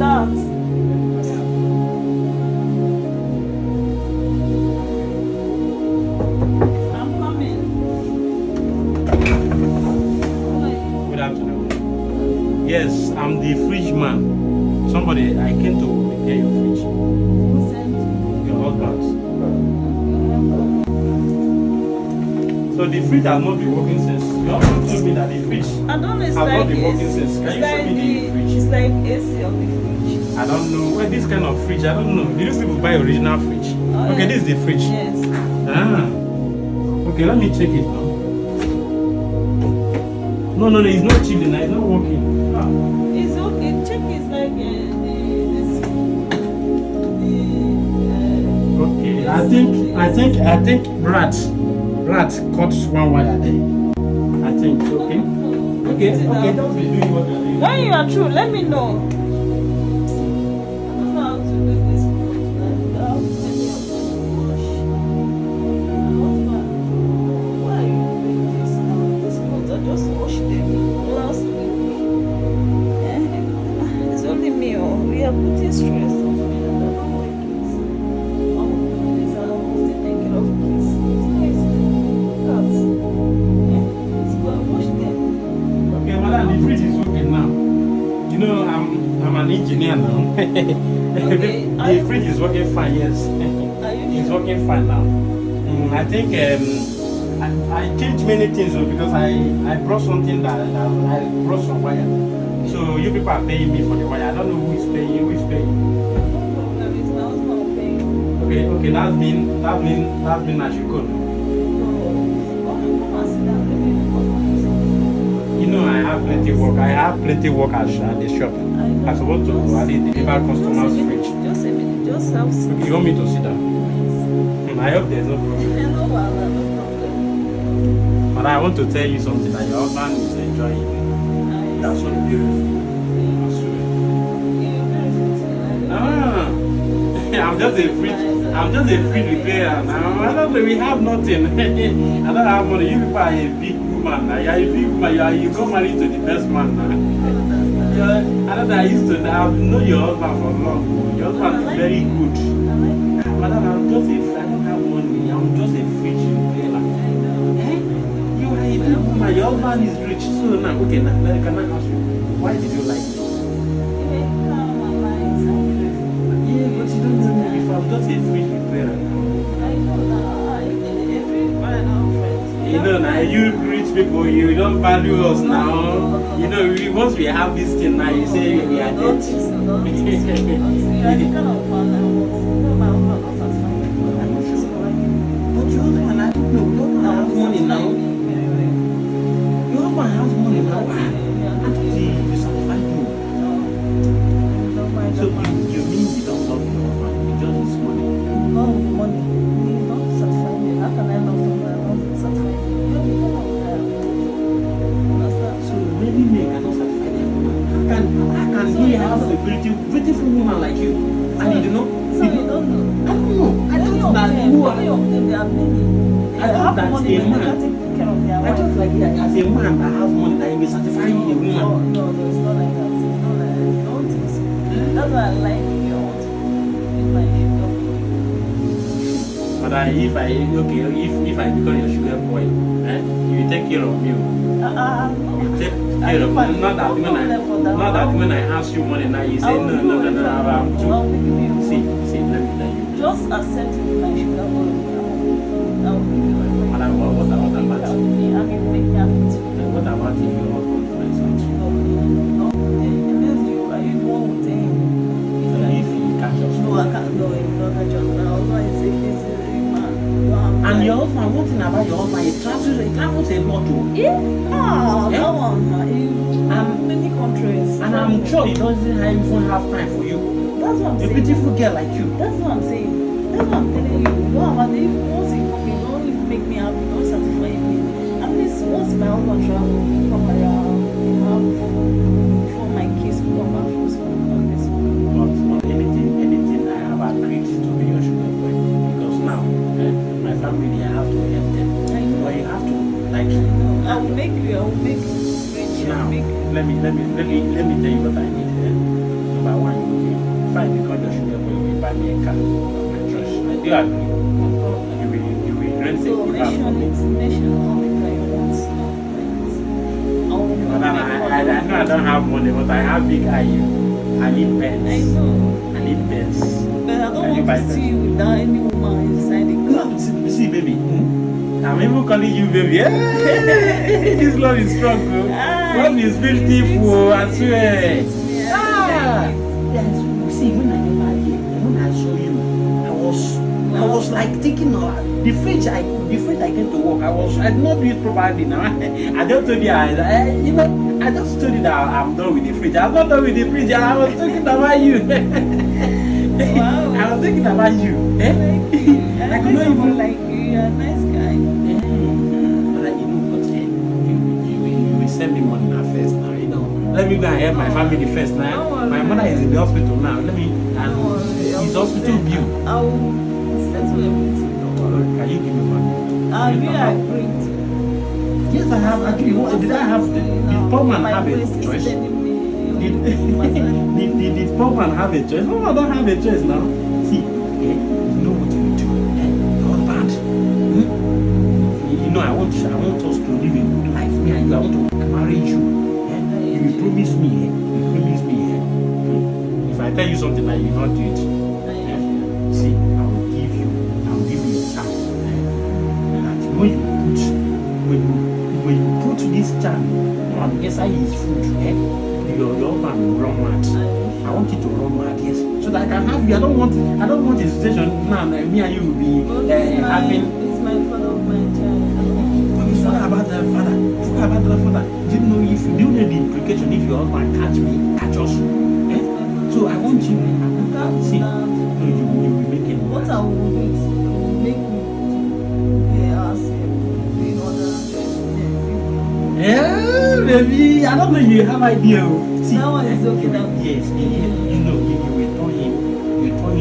that? I'm coming. Good afternoon. Yes, I'm the fridge man. Somebody, I came to repair your fridge. Who sent you? Your husband. So the fridge has not been working since. You also told me that the fridge I don't know. It's has like not been working since. Can you show me the fridge? It's like AC of the fridge. I don't know. Well, this kind of fridge, I don't know. Did you people buy original fridge? Oh, Okay, yes. this is the fridge. Yes. Ah. Okay, let me check it now. No, it's not chilling. It's not working. Ah. It's okay. Check it's like Okay, I think rat caught one wire there. I think. Okay. Don't be doing what you're doing. When you are true, let me know. I don't know how to do this. Without any of this wash. Why are you doing this now? This clothes, I just washed them last week. It's only me. We are putting stress on me and I don't like it. I'm doing this and I'm still taking care of kids. It's nice. Cats. Let's go and wash them. Okay, madam, the fridge is working now. You know, I'm an engineer now. Okay, The fridge is working fine, yes. Are you It's sure? working fine now. I think I changed many things because I brought something that I brought some wire. So you people are paying me for the wire. I don't know who is paying. Who is paying? No problem. It's my husband paying. Okay. That mean I should go. You know, I have plenty work. I have plenty work at the shop. I'm supposed to deliver customers' fridge. Just a minute. Just have some. Okay, you want me to sit down? I hope there's no problem. No wahala, no problem. But I want to tell you something that your husband is enjoying. That's so beautiful. I swear. I'm just a free repairer now. I don't know, we have nothing. I don't have money. You people are a big woman now. You are a big woman. You got married to the best man now. I don't know, I've known your husband for long. Your husband is very good. Madam, I don't have money. I'm just a fridge repairer. You are a big woman. Your husband is rich. So now, okay, now can I ask you, why did you like me? Yeah, but you don't know me if I'm just a fridge repairer. You know now, you rich people, you don't value us now. You know, once we have this thing now, you say we are dead. But your husband, I don't know, your husband has money now. Your husband has money now. I don't see you satisfy you. So you mean you don't love your husband, you just his money. No money. You don't satisfy me. How can I love someone and not satisfy me? So maybe me cannot satisfy them. How can he have a beautiful woman like you? And you do not? So you don't know. I don't know. I Many thought of that them, who are. many of them, they are many. I thought that money, a but they man. can't take care of their I wife. thought like as a man that has money that he will satisfy a woman. No, it's not like that. It's not like that. I don't think so. That's why I like your But if I become your sugar boy, you will take care of me. You take care of me. Not that when I ask you money now, you say no. I'm too. See, let me tell you. Just accept me my sugar boy. I will give you everything. What about I mean, make me happy too. what about if your husband finds out? No, it means you. Are you the one who tell him? If he catches No, I can't do it. No, I just now. No, it's a man. And your husband, one thing about your husband, he travels a lot too. Yeah, that one. In many countries. And I'm sure he doesn't even have time for you. That's what I'm A saying. beautiful girl like you. That's what I'm saying. That's what I'm telling you. Wow, but if once you come in, don't even make me happy, don't satisfy me. At least once my husband travel, come around, have before my kids come back from school. But anything I have agreed to be your sugar boy. Because now, my family, I have to help them. I know. But you have to, like, I will make you rich. now, let me tell you what I need. Number one, buy me a car of my choice. I do agree. You will rent a So good house for me. mention all the car you want now. But I know I don't have money, but I have big eye. I need I pens. know. I need pens. But I don't Can you buy want to see pens? you without any woman inside the car. No, see, baby. I'm even calling you baby. Hey, this love is strong, bro. Love is beautiful, I swear. Yes. See, when I met you, when I saw you, I was like thinking of the fridge. I came to work. I did not do it properly now. I just told you, I just told you that I'm done with the fridge. I'm not done with the fridge. I was thinking about you. Wow. I was thinking about you. I could not even like you. You're a nice guy. But you know what? You will send me money now first now. Let me go and help my family first now. My mother is in the hospital now. Let me it's hospital bill. I will settle everything. Can you give me money? I'll be agreed. Yes, I have actually. Did I have the poor man have a choice? Did poor man have a choice? No, I don't have a choice now. See, you know what you do. Not bad. I want us to live a good life. Me and you, I want to marry you. You will promise me. If I tell you something that you will not do it. See, I will give you a chance. That when you put this charm on inside his food, your husband will run mad. I want you to run mad, yes. So that I can have you. I don't want a situation now that me and you will be having. It's my father of my child. Forget about the father. Do you know the implication if your husband catch us? So I want you. See, no, you will be making. What I will do is make me yeah, baby. I don't know you have idea. See, that one is okay. Yes, you know, you will turn him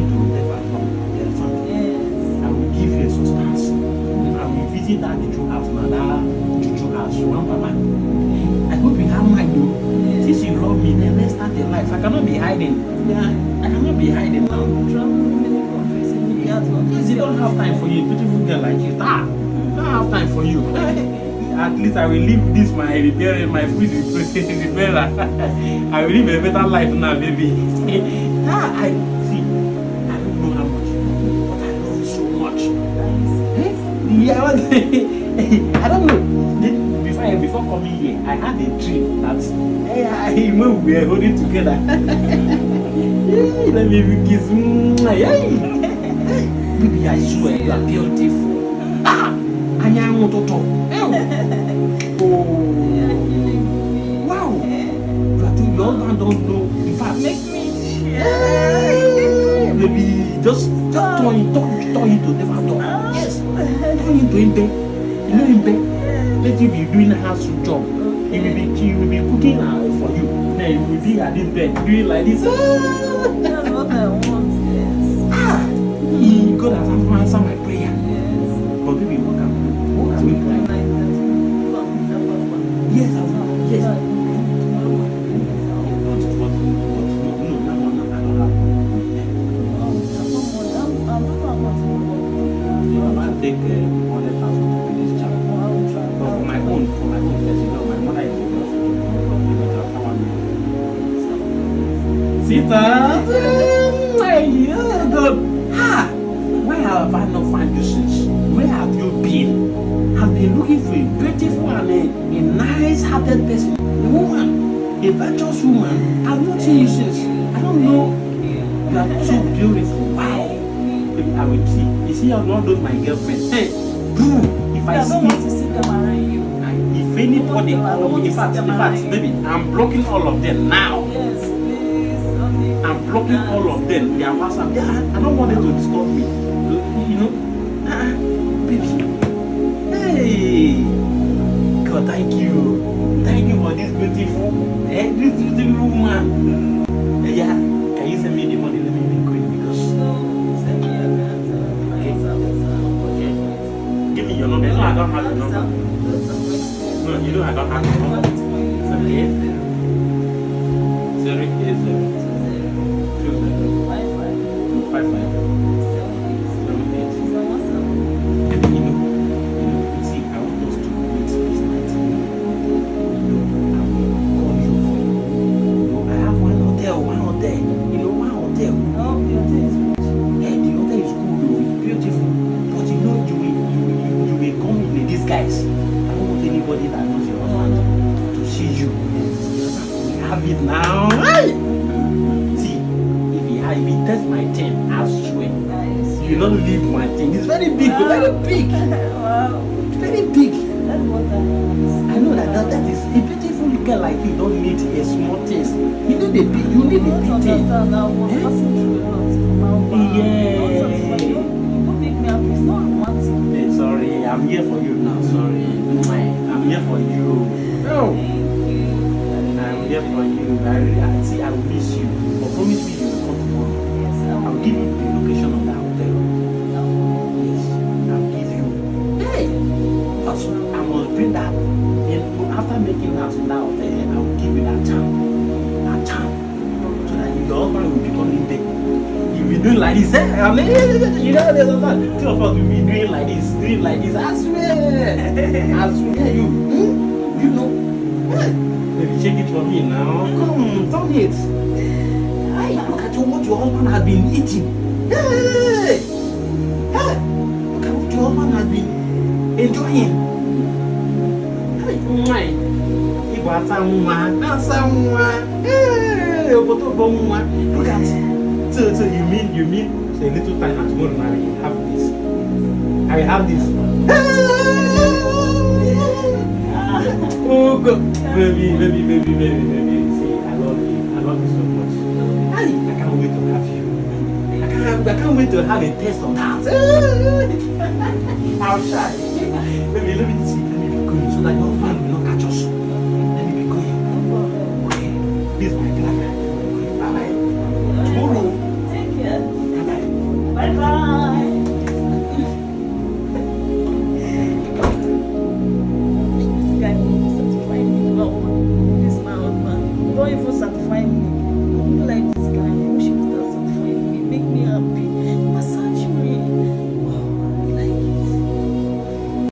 to never come. Yes. I will give you a substance. I will visit that juju house now. That juju house, one papa. I hope you have mind though. Yes. Since you love me, then let's start a life. I cannot be hiding. Yeah, I cannot be hiding now. Yes, they don't have time for you, beautiful girl like you. They don't have time for you. At least I will live this my repairer, my food repairer. I will live a better life now, baby. I see. I don't know how much, but I love you so much. Yeah, I don't know. Before coming here, I had a dream that when we were holding together. Let me kiss. Baby, I swear you are beautiful. I am not to talk. Oh, wow. Your husband don't know. In fact, Make me share. Baby, just turn into never talk. Yes, turn into him bed. You know him bed. Let him be doing a house job. He will be cooking for you. Then you will be at this bed doing like this. That's what I want. Yes. God has answered my prayer. Yes. But baby, what can we do? Yes, yes. Take 100,000 to this child. But for my own first, my mother is in the hospital. Sita, God. Why have I not found you since? Where have you been? I've been looking for a beautiful and a nice-hearted person, a woman, a virtuous woman. I've not seen you since. I don't know. You are so beautiful. Wow. I will see. You see, I'm not those my girlfriends. Hey, if I don't want to see them around you. If anybody call me, in fact, baby, I'm blocking all of them now. Yes, please. I'm blocking all of them. Their WhatsApp. Yeah, I don't want them to disturb me. You know, baby. Hey, God, thank you for this beautiful, this beautiful woman. Yeah, can you send me the money? Let me be quick because. Okay. Give me your number. No, I don't have your number. No, you know I don't have your number. Okay. 080 20 55 You know, one hotel. Oh, the hotel is good. Hey, the hotel is cool, though. It's beautiful. But you know, you will come in disguise. I don't want anybody that knows your husband to see you. We have it now. Hey! See, if he touch my thing, I swear. Nice. You will not leave my thing. It's very big, very big. Wow. It's very big. That's what I want. I know that is a beautiful girl like you don't need a small taste. You need a big, you need a big thing. I was passing through a lot from our Yeah. You don't make me happy. It's not romantic. Hey, sorry, I'm here for you now. Sorry, I'm here for you. No, Thank you. I'm here for you. I see, I will miss you. But promise me you will come tomorrow. Yes, I'll give you the location of the hotel. Yes, I'll give you. Hey, but I must bring that. After making house in that hotel, I will give you that charm. That charm. So that your husband will be coming there. You'll be doing like this. I mean, you know, there's a man. Two of us will be doing like this. I swear. I swear you. You know. Hey, baby, check it for me now. Come, turn it. Hey, look at what your husband has been eating. Hey! Hey! Look at what your husband has been enjoying. Hey, Igbo asanwa. Hey, obodo. Look at it. So you mean so a little time and tomorrow now you have this. I will have this. Oh God, baby. See, I love you so much. I can't wait to have you. I can't wait to have a taste of that. I'll try. Baby, let me see. Let me be good so that your man